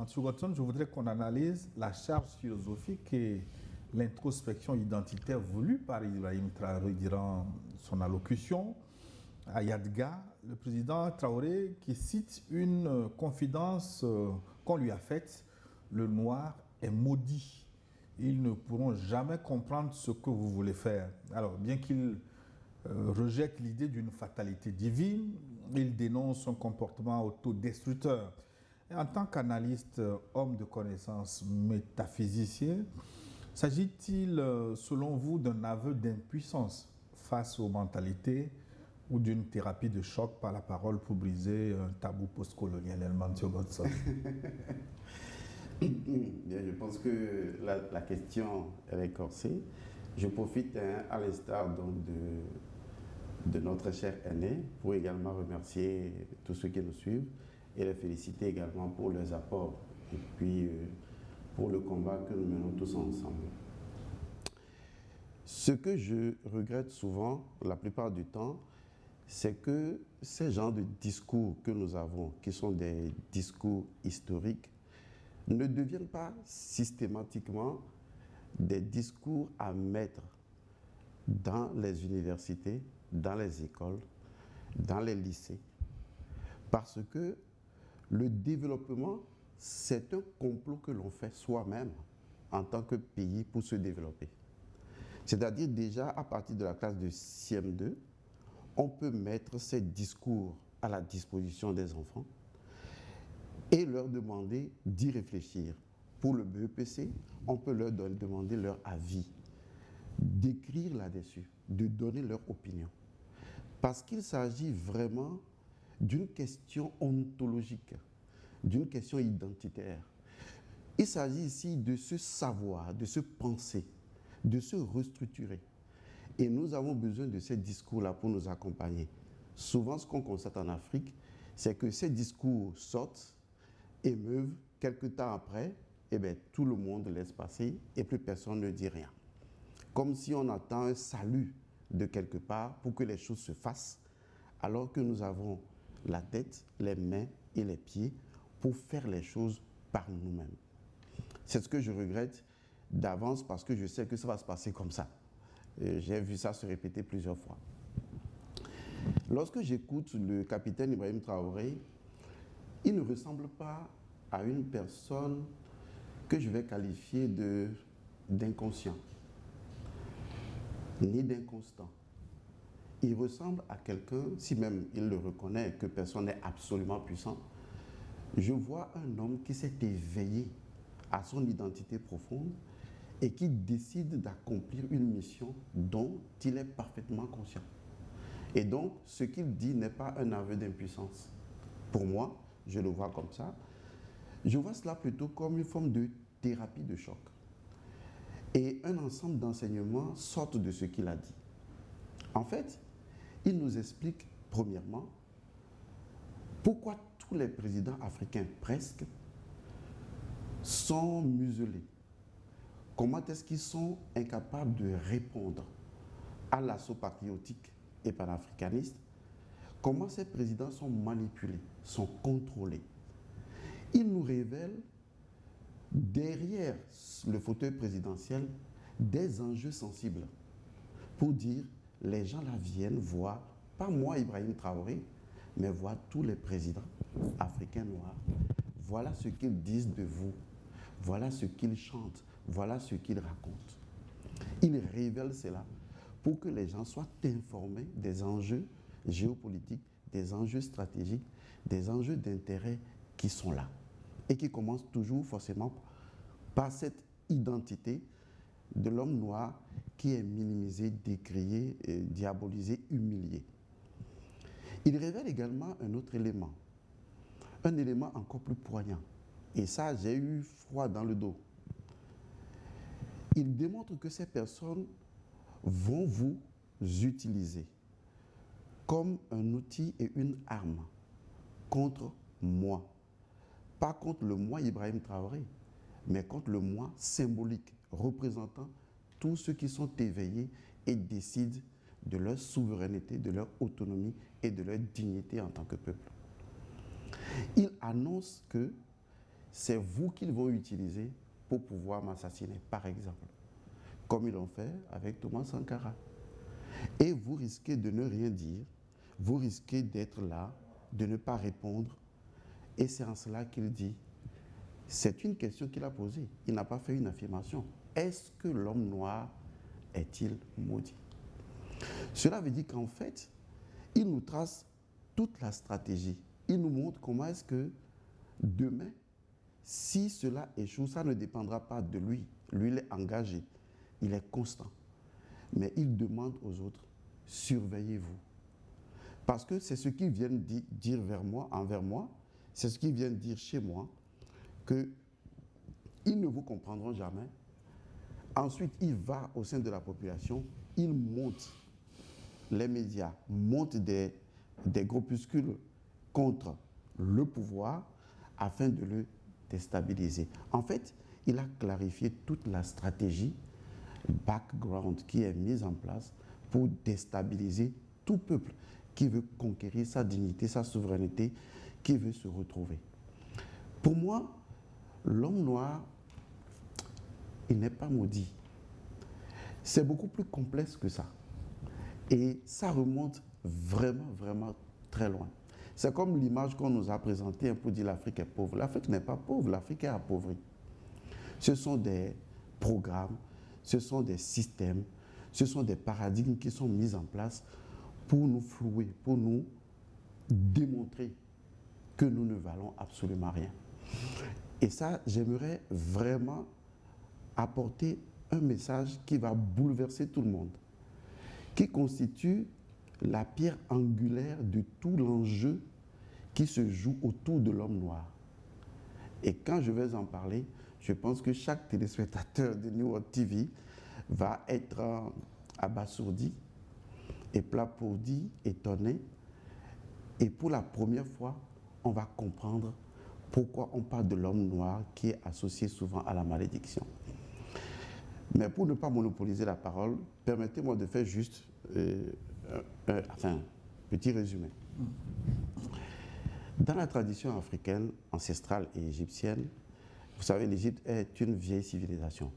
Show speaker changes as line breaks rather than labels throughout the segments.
M. Godson, je voudrais qu'on analyse la charge philosophique et l'introspection identitaire voulue par Ibrahim Traoré durant son allocution à Yadga, le président Traoré qui cite une confidence qu'on lui a faite: le noir est maudit. Ils ne pourront jamais comprendre ce que vous voulez faire. Alors, bien qu'il rejette l'idée d'une fatalité divine, il dénonce un comportement autodestructeur. Et en tant qu'analyste, homme de connaissance, métaphysicien, s'agit-il, selon vous, d'un aveu d'impuissance face aux mentalités ou d'une thérapie de choc par la parole pour briser un tabou postcolonial? M. Godson.
Bien, je pense que la question est corsée. Je profite à l'instar donc de notre cher aîné pour également remercier tous ceux qui nous suivent et les féliciter également pour leurs apports et puis pour le combat que nous menons tous ensemble. Ce que je regrette souvent, la plupart du temps, c'est que ces genres de discours que nous avons, qui sont des discours historiques, ne deviennent pas systématiquement des discours à mettre dans les universités, dans les écoles, dans les lycées. Parce que le développement, c'est un complot que l'on fait soi-même en tant que pays pour se développer. C'est-à-dire déjà à partir de la classe de CM2, on peut mettre ces discours à la disposition des enfants et leur demander d'y réfléchir. Pour le BEPC, on peut leur demander leur avis, d'écrire là-dessus, de donner leur opinion. Parce qu'il s'agit vraiment d'une question ontologique, d'une question identitaire. Il s'agit ici de se savoir, de se penser, de se restructurer. Et nous avons besoin de ces discours-là pour nous accompagner. Souvent, ce qu'on constate en Afrique, c'est que ces discours sortent, émeuvent, quelques temps après, eh bien, tout le monde laisse passer et plus personne ne dit rien. Comme si on attend un salut de quelque part pour que les choses se fassent, alors que nous avons la tête, les mains et les pieds pour faire les choses par nous-mêmes. C'est ce que je regrette d'avance parce que je sais que ça va se passer comme ça. J'ai vu ça se répéter plusieurs fois. Lorsque j'écoute le capitaine Ibrahim Traoré, il ne ressemble pas à une personne que je vais qualifier d'inconscient, ni d'inconstant. Il ressemble à quelqu'un, si même il le reconnaît, que personne n'est absolument puissant. Je vois un homme qui s'est éveillé à son identité profonde et qui décide d'accomplir une mission dont il est parfaitement conscient. Et donc, ce qu'il dit n'est pas un aveu d'impuissance. Pour moi, je le vois comme ça. Je vois cela plutôt comme une forme de thérapie de choc. Et un ensemble d'enseignements sortent de ce qu'il a dit. En fait, il nous explique, premièrement, pourquoi tous les présidents africains, presque, sont muselés. Comment est-ce qu'ils sont incapables de répondre à l'assaut patriotique et panafricaniste? Comment ces présidents sont manipulés, sont contrôlés? Il nous révèle, derrière le fauteuil présidentiel, des enjeux sensibles pour dire, les gens là viennent voir, pas moi Ibrahim Traoré, mais voir tous les présidents africains noirs. Voilà ce qu'ils disent de vous, voilà ce qu'ils chantent, voilà ce qu'ils racontent. Il révèle cela pour que les gens soient informés des enjeux géopolitiques, des enjeux stratégiques, des enjeux d'intérêt qui sont là et qui commencent toujours forcément par cette identité de l'homme noir qui est minimisé, décrié, diabolisé, humilié. Il révèle également un autre élément, un élément encore plus poignant. Et ça, j'ai eu froid dans le dos. Il démontre que ces personnes vont vous utiliser comme un outil et une arme contre moi. Pas contre le moi Ibrahim Traoré, mais contre le moi symbolique, représentant tous ceux qui sont éveillés et décident de leur souveraineté, de leur autonomie et de leur dignité en tant que peuple. Il annonce que c'est vous qu'ils vont utiliser pour pouvoir m'assassiner, par exemple, comme ils l'ont fait avec Thomas Sankara. Et vous risquez de ne rien dire, vous risquez d'être là, de ne pas répondre. Et c'est en cela qu'il dit, c'est une question qu'il a posée, il n'a pas fait une affirmation. Est-ce que l'homme noir est-il maudit? Cela veut dire qu'en fait, il nous trace toute la stratégie. Il nous montre comment est-ce que demain, si cela échoue, ça ne dépendra pas de lui. Lui, il est engagé, il est constant. Mais il demande aux autres, surveillez-vous. Parce que c'est ce qu'ils viennent dire envers moi, c'est ce qu'ils viennent dire chez moi, qu'ils ne vous comprendront jamais. Ensuite, il va au sein de la population, il monte les médias, monte des groupuscules contre le pouvoir afin de le déstabiliser. En fait, il a clarifié toute la stratégie background qui est mise en place pour déstabiliser tout peuple qui veut conquérir sa dignité, sa souveraineté, qui veut se retrouver. Pour moi, l'homme noir, il n'est pas maudit. C'est beaucoup plus complexe que ça. Et ça remonte vraiment, vraiment très loin. C'est comme l'image qu'on nous a présentée pour dire l'Afrique est pauvre. L'Afrique n'est pas pauvre, l'Afrique est appauvrie. Ce sont des programmes, ce sont des systèmes, ce sont des paradigmes qui sont mis en place pour nous flouer, pour nous démontrer que nous ne valons absolument rien. Et ça, j'aimerais vraiment apporter un message qui va bouleverser tout le monde, qui constitue la pierre angulaire de tout l'enjeu qui se joue autour de l'homme noir. Et quand je vais en parler, je pense que chaque téléspectateur de New World TV va être abasourdi, éplapourdi, étonné. Et pour la première fois, on va comprendre pourquoi on parle de l'homme noir qui est associé souvent à la malédiction. Mais pour ne pas monopoliser la parole, permettez-moi de faire juste un petit résumé. Dans la tradition africaine, ancestrale et égyptienne, vous savez, l'Égypte est une vieille civilisation.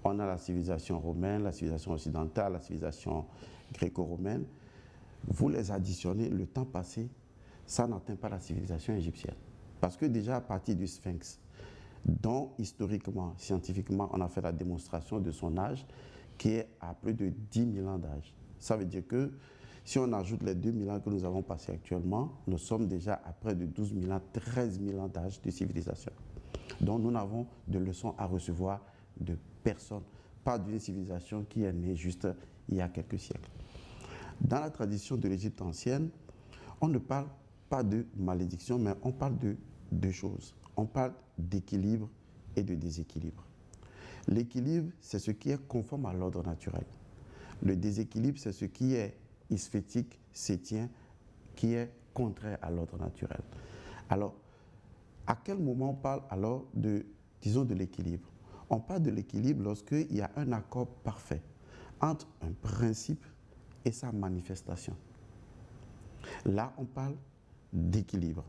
On a la civilisation romaine, la civilisation occidentale, la civilisation gréco-romaine. Vous les additionnez, le temps passé, ça n'atteint pas la civilisation égyptienne. Parce que déjà à partir du Sphinx, dont historiquement, scientifiquement, on a fait la démonstration de son âge, qui est à plus de 10 000 ans d'âge. Ça veut dire que si on ajoute les 2 000 ans que nous avons passés actuellement, nous sommes déjà à près de 12 000 ans, 13 000 ans d'âge de civilisation. Donc nous n'avons de leçons à recevoir de personne, pas d'une civilisation qui est née juste il y a quelques siècles. Dans la tradition de l'Égypte ancienne, on ne parle pas de malédiction, mais on parle de deux choses. On parle d'équilibre et de déséquilibre. L'équilibre, c'est ce qui est conforme à l'ordre naturel. Le déséquilibre, c'est ce qui est isphétique, sétien, qui est contraire à l'ordre naturel. Alors, à quel moment on parle alors disons, de l'équilibre? On parle de l'équilibre lorsqu'il y a un accord parfait entre un principe et sa manifestation. Là, on parle d'équilibre,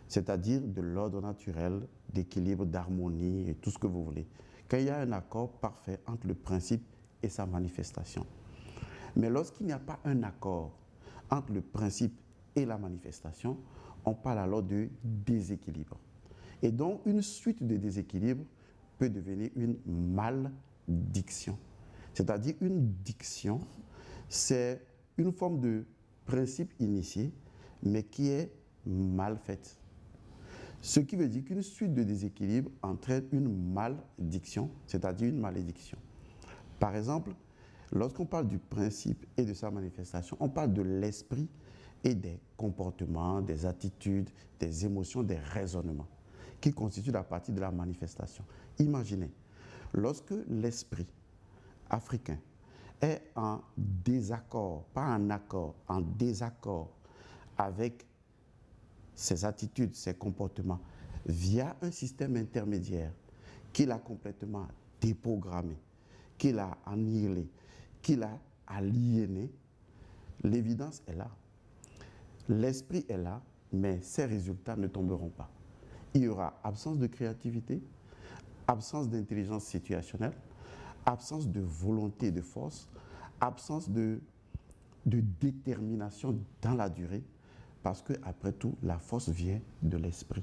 c'est-à-dire de l'ordre naturel, d'équilibre, d'harmonie et tout ce que vous voulez. Quand il y a un accord parfait entre le principe et sa manifestation. Mais lorsqu'il n'y a pas un accord entre le principe et la manifestation, on parle alors de déséquilibre. Et donc, une suite de déséquilibres peut devenir une maldiction. C'est-à-dire une diction, c'est une forme de principe initié, mais qui est mal faite. Ce qui veut dire qu'une suite de déséquilibres entraîne une maldiction, c'est-à-dire une malédiction. Par exemple, lorsqu'on parle du principe et de sa manifestation, on parle de l'esprit et des comportements, des attitudes, des émotions, des raisonnements qui constituent la partie de la manifestation. Imaginez, lorsque l'esprit africain est en désaccord, pas en accord, en désaccord avec ses attitudes, ses comportements, via un système intermédiaire qu'il a complètement déprogrammé, qu'il a annihilé, qu'il a aliéné, l'évidence est là. L'esprit est là, mais ses résultats ne tomberont pas. il y aura absence de créativité, absence d'intelligence situationnelle, absence de volonté de force, absence de détermination dans la durée, parce que après tout, la force vient de l'esprit.